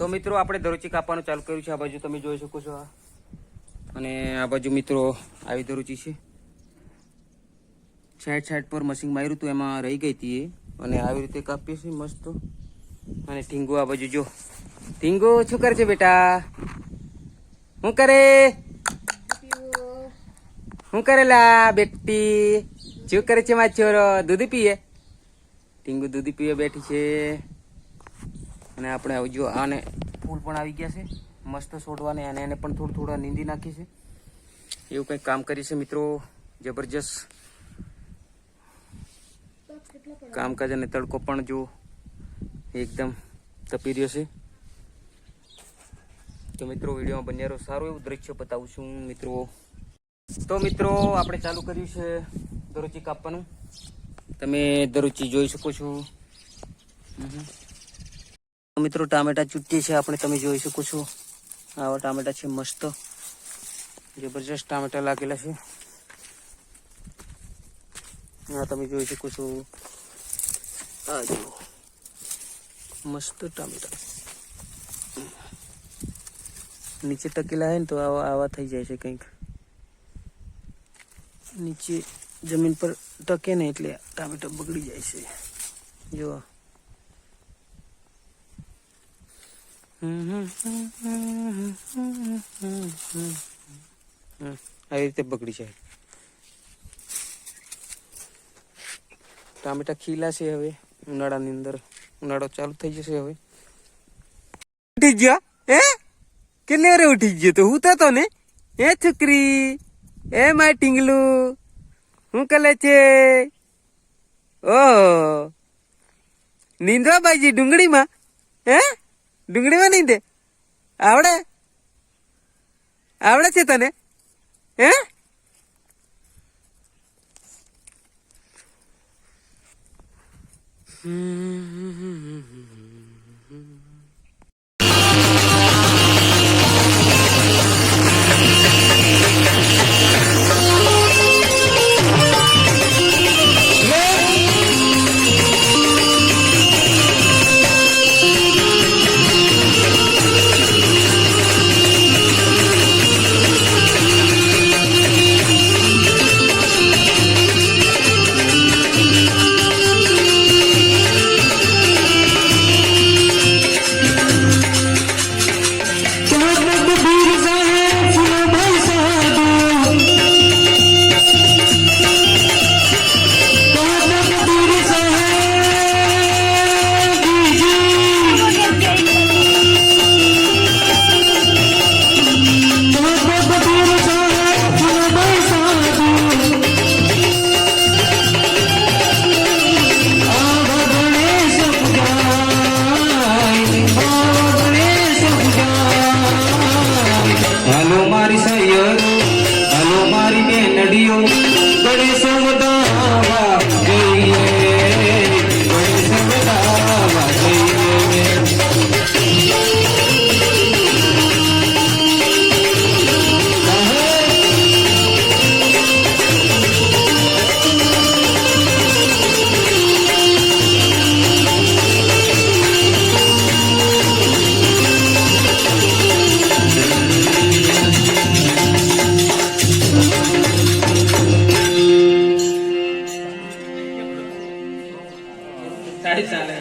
તો મિત્રો આપણે દરોચી કાપવાનું ચાલુ કર્યું છે। આ બાજુ તમે જોઈ શકો છો અને આ બાજુ મિત્રો આવી દરોચી છે। સાઈડ પર મશીન માર્યું હતું એમાં રહી ગઈ હતી અને આવી રીતે કાપીએ છીએ મસ્ત। અને ટીંગો આ બાજુ જો। ટીંગો શું કરે છે બેટા? શું કરે? શું કરેલા બેટી? શું કરે છે મારો છોરો? દૂધ પીએ? ટીંગુ દૂધ પીએ બેઠી છે। અને આપણે જો આને ફૂલ પણ આવી ગયા છે મસ્ત છોડવાને, અને એને પણ થોડા નીંદી નાખી છે। એવું કંઈક કામ કરી છે મિત્રો, જબરજસ્ત કામકાજ। અને તડકો પણ જો એકદમ તપી રહ્યો છે। તો મિત્રો વિડીયોમાં બન્યા રહો, સારું એવું દ્રશ્ય બતાવું છું મિત્રો। તો મિત્રો આપણે ચાલુ કર્યું છે દરોચી કાપવાનું, તમે દરોચી જોઈ શકો છો। મિત્રો ટામેટા ચૂંટીએ છે આપણે, તમે જોઈ શકો છો આવા ટામેટા છે મસ્ત જબરજસ્ત ટામેટા લાગેલા છે। હા તમે જોઈ શકો છો, આ જો મસ્ત ટામેટા નીચે ટકેલા હે ને તો આવા થઈ જાય છે કંઈક, નીચે જમીન પર ટકે ને એટલે ટામેટા બગડી જાય છે જો। આવી રીતે બગડી જાય ટામેટા। ખીલા છે હવે ઉનાળાની અંદર, ઉનાળો ચાલુ થઈ જશે હવે। ઉઠી ગયો હે? કેટલી વાર ઉઠી ગયો? તો હું તો ને હે છોકરી? એ માય ટીંગલું શું કરે છે? ઓહ નીંદવા બાજી ડુંગળીમાં? હે ડુંગળીમાં નીંદે? આવડે છે તને? હે ચાલે